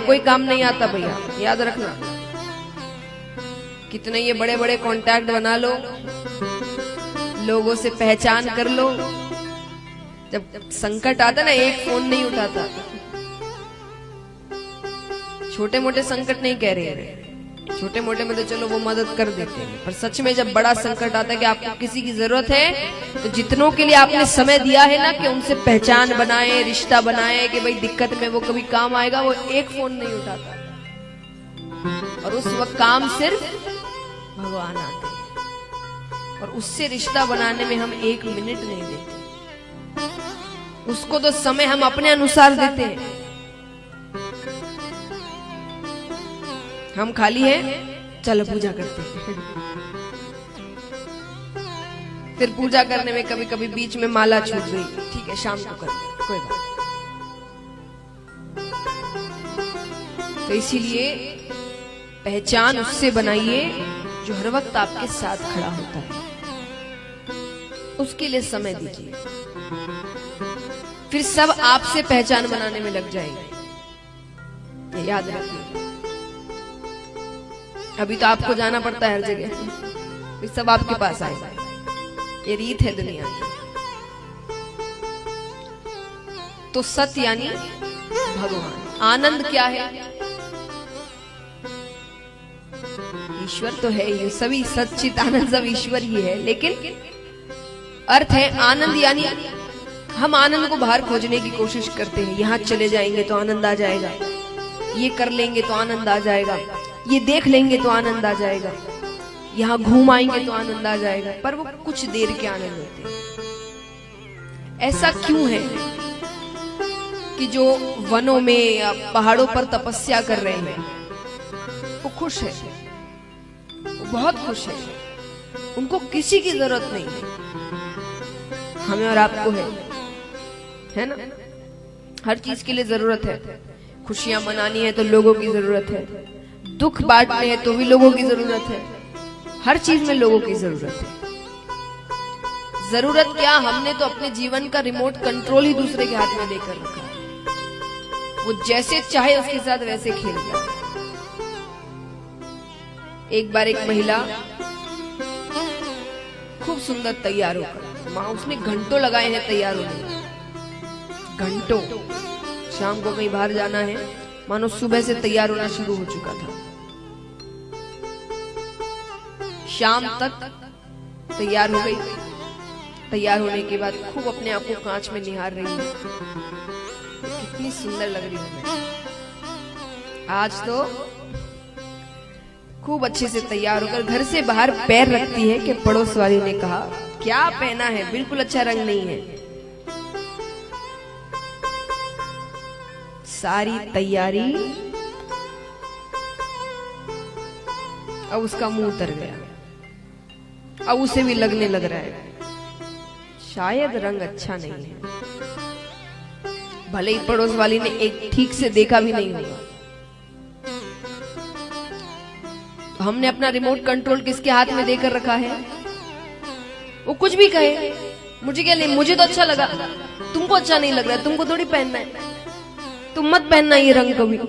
कोई काम नहीं आता भैया, याद रखना। कितने ये बड़े बड़े कॉन्टैक्ट बना लो, लोगों से पहचान कर लो, जब संकट आता ना एक फोन नहीं उठाता। छोटे मोटे संकट नहीं कह रहे हैं, छोटे मोटे में तो चलो वो मदद कर देते हैं, पर सच में जब बड़ा संकट आता है कि आपको किसी की जरूरत है, तो जितनों के लिए आपने समय दिया है ना कि उनसे पहचान बनाए, रिश्ता बनाए कि भाई दिक्कत में वो कभी काम आएगा, वो एक फोन नहीं उठाता। और उस वक्त काम सिर्फ भगवान आते हैं, और उससे रिश्ता बनाने में हम 1 मिनट नहीं देते। उसको तो समय हम अपने अनुसार देते हैं। हम खाली हैं, चलो पूजा करते हैं। फिर पूजा करने में कभी कभी बीच में माला छूट गई, ठीक है शाम को करते, कोई बात। तो इसीलिए पहचान उससे बनाइए जो हर वक्त आपके साथ खड़ा होता है, उसके लिए समय दीजिए, फिर सब आपसे पहचान बनाने में लग जाएगी। ये याद रखिए। अभी तो आपको जाना पड़ता है हर जगह, फिर सब आपके पास आएगा। ये रीत है दुनिया की। तो सत्य यानी भगवान। आनंद क्या है? ईश्वर तो है ही, सभी सच्चित आनंद सब ईश्वर ही है, लेकिन अर्थ है आनंद यानी हम आनंद को बाहर खोजने की कोशिश करते हैं। यहाँ चले जाएंगे तो आनंद आ जाएगा, ये कर लेंगे तो आनंद आ जाएगा, ये देख लेंगे तो आनंद आ जाएगा, यहाँ घूम आएंगे तो आनंद आ जाएगा, पर वो कुछ देर के आनंद होते हैं। ऐसा क्यों है कि जो वनों में या पहाड़ों पर तपस्या कर रहे हैं वो खुश है, वो बहुत खुश है, उनको किसी की जरूरत नहीं है। हमें और आपको है ना, हर चीज के लिए जरूरत है। खुशियां मनानी है तो लोगों की जरूरत है, दुख बांटने हैं तो भी लोगों की जरूरत है, हर चीज में लोगों की जरूरत है। जरूरत क्या, हमने तो अपने जीवन का रिमोट कंट्रोल ही दूसरे के हाथ में देकर रखा है। वो जैसे चाहे उसके साथ वैसे खेल जाए। एक बार एक महिला खूब सुंदर तैयार होकर, माँ उसने घंटों लगाए हैं तैयार होने, घंटों। शाम को कहीं बाहर जाना है, मानो सुबह से तैयार होना शुरू हो चुका था। शाम तक तैयार हो गई। तैयार होने के बाद खूब अपने आप को कांच में निहार रही है, कितनी सुंदर लग रही है। आज तो खूब अच्छे से तैयार होकर घर से बाहर पैर रखती है कि पड़ोस वाली ने कहा क्या पहना है, बिल्कुल अच्छा रंग नहीं है। सारी तैयारी, अब उसका मुंह उतर गया, अब उसे भी लगने लग रहा है शायद रंग अच्छा नहीं है। भले ही पड़ोस वाली ने एक ठीक से देखा भी नहीं होगा। तो हमने अपना रिमोट कंट्रोल किसके हाथ में देकर रखा है? वो कुछ भी कहे, मुझे क्या नहीं, मुझे तो अच्छा लगा, तुमको अच्छा नहीं लग रहा है, तुमको थोड़ी पहनना है, तुम मत पहनना ये रंग कभी,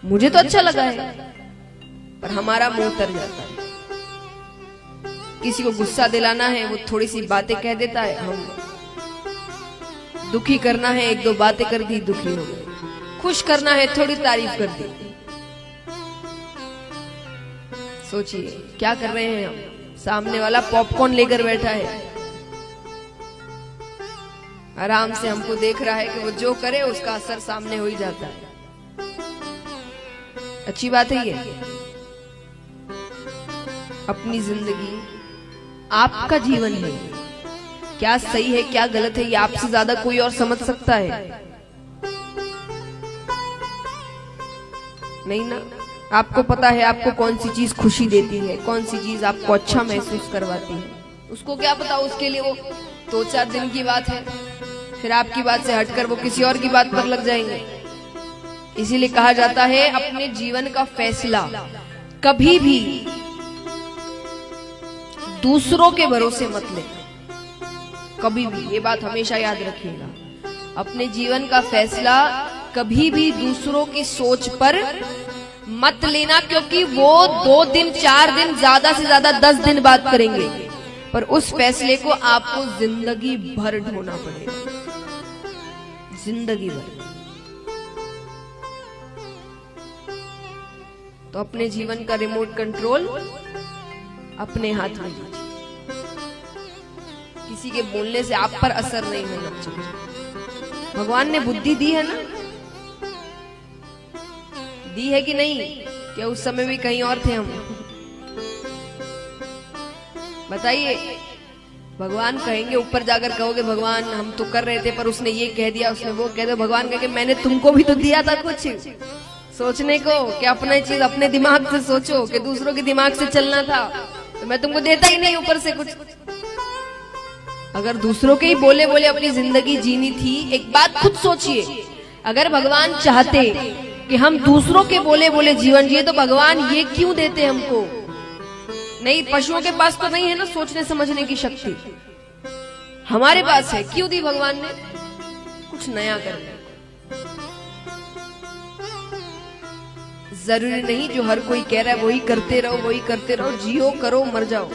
मुझे तो अच्छा लगा है। पर हमारा मुंह उतर जाता है। किसी को गुस्सा दिलाना है, वो थोड़ी सी बातें कह देता है, हम दुखी करना है, 1-2 बातें कर दी, दुखी हो गए। खुश करना है, थोड़ी तारीफ कर दी। सोचिए क्या कर रहे हैं हम। सामने वाला पॉपकॉर्न लेकर बैठा है, आराम से हमको देख रहा है कि वो जो करे उसका असर सामने हो ही जाता है। अच्छी बात है ये। अपनी जिंदगी आपका जीवन है, क्या सही है क्या गलत है ये आपसे ज्यादा कोई और समझ सकता है? नहीं ना। आपको पता है आपको कौन सी चीज खुशी देती है, कौन सी चीज आपको अच्छा महसूस करवाती है। उसको क्या पता, उसके लिए वो 2-4 दिन की बात है, फिर आपकी बात से हटकर वो किसी और की बात पर लग जाएंगे। इसीलिए कहा जाता है अपने जीवन का फैसला कभी भी दूसरों के भरोसे मत ले, कभी भी। ये बात हमेशा याद रखिएगा। अपने जीवन का फैसला कभी भी दूसरों की सोच पर मत लेना, क्योंकि वो 2 दिन 4 दिन ज्यादा से ज्यादा 10 दिन बात करेंगे, पर उस फैसले को आपको जिंदगी भर ढोना पड़ेगा, जिंदगी भर। तो अपने जीवन का रिमोट कंट्रोल अपने हाथ में लीजिए। किसी के बोलने से आप पर असर नहीं होना चाहिए। भगवान ने बुद्धि दी है ना, दी है कि नहीं? क्या उस समय भी कहीं और थे हम? बताइए। भगवान कहेंगे, ऊपर जाकर कहोगे भगवान हम तो कर रहे थे पर उसने ये कह दिया, उसने वो कह दिया। भगवान कहेंगे मैंने तुमको भी तो दिया था कुछ सोचने को, कि अपनी चीज अपने दिमाग से सोचो, कि दूसरों के दिमाग से चलना था, तो मैं तुमको देता ही नहीं ऊपर से कुछ। अगर दूसरों के ही बोले बोले अपनी जिंदगी जीनी थी, एक बात खुद सोचिए, अगर भगवान चाहते कि हम दूसरों के बोले बोले जीवन जिए तो भगवान ये क्यों देते हमको? नहीं, पशुओं के पास तो नहीं है ना सोचने समझने की शक्ति, हमारे पास है। क्यों दी भगवान ने? कुछ नया करने। जरूरी नहीं जो हर कोई कह रहा है वही करते रहो, वही करते रहो, जियो करो मर जाओ।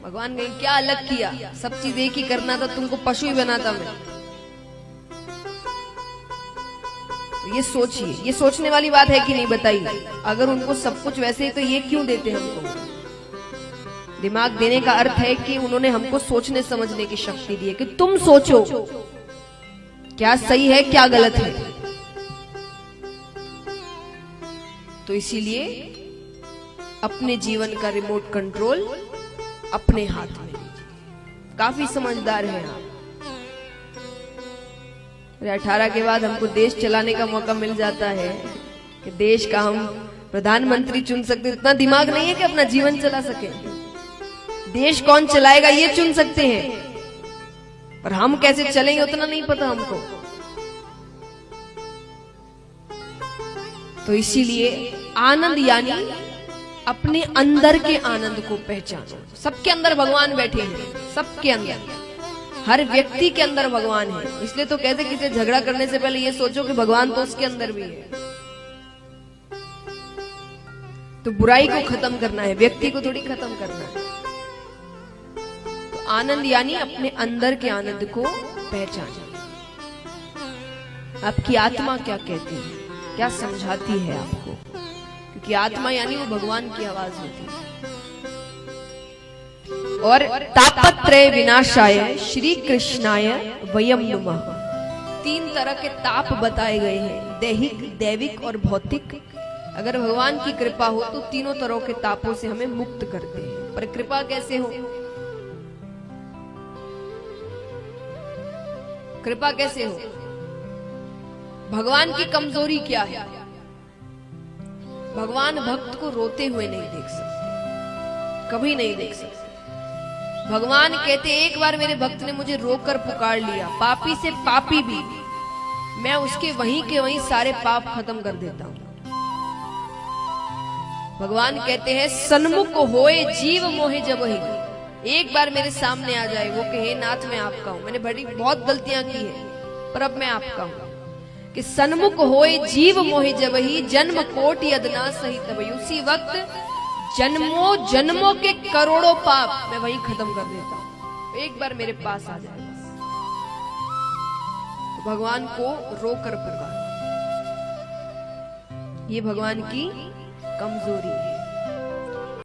भगवान ने क्या अलग किया? सब चीज एक ही करना था, तुमको पशु ही बनाता मैं। तो ये सोचिए, ये सोचने वाली बात है कि नहीं बताइए? अगर उनको सब कुछ वैसे ही तो ये क्यों देते हमको? दिमाग देने का अर्थ है कि उन्होंने हमको सोचने समझने की शक्ति दी है, कि तुम सोचो क्या सही है क्या गलत है। तो इसीलिए अपने जीवन का रिमोट कंट्रोल अपने हाथ में लीजिए। काफी समझदार है आप। 18 के बाद हमको देश चलाने का मौका मिल जाता है कि देश का हम प्रधानमंत्री चुन सकते। इतना दिमाग नहीं है कि अपना जीवन चला सके। देश कौन चलाएगा ये चुन सकते हैं, पर हम कैसे चलेंगे उतना नहीं पता हमको। तो इसीलिए आनंद यानी अपने अंदर के आनंद को पहचानो। सबके अंदर भगवान बैठे हैं, सबके अंदर, हर व्यक्ति के अंदर भगवान है। इसलिए तो कहते किसी से झगड़ा करने से पहले ये सोचो कि भगवान तो उसके अंदर भी है। तो बुराई को खत्म करना है, व्यक्ति को थोड़ी खत्म करना है। तो आनंद यानी अपने अंदर के आनंद को पहचानो। आपकी आत्मा क्या कहती है, क्या समझाती है आपको? क्योंकि आत्मा यानी वो भगवान की आवाज होती है। और तापत्रय विनाशाय श्री कृष्णाय वयम नमः। 3 तरह के ताप बताए गए हैं, दैहिक, दैविक और भौतिक। अगर भगवान की कृपा हो तो तीनों तरह के तापों से हमें मुक्त करते हैं। पर कृपा कैसे हो? कृपा कैसे हो? भगवान की कमजोरी क्या है? भगवान भक्त को रोते हुए नहीं देख सकते, कभी नहीं देख सकते। भगवान कहते एक बार मेरे भक्त ने मुझे रोकर पुकार लिया, पापी से पापी भी, मैं उसके वहीं के वहीं सारे पाप खत्म कर देता हूं। भगवान कहते हैं सन्मुख होए जीव मोहे जब ही। एक बार मेरे सामने आ जाए, वो कहे नाथ मैं आपका हूं, मैंने बड़ी बहुत गलतियां की है पर अब मैं आपका हूं। कि सन्मुख होए जीव मोहे जब ही, जन्म कोटि अदना सहित भई। उसी वक्त जन्मों जन्मों के करोड़ों पाप मैं वहीं खत्म कर देता हूं। एक बार मेरे पास आ जाए बस। तो भगवान को रोकर पुकार, ये भगवान की कमजोरी है।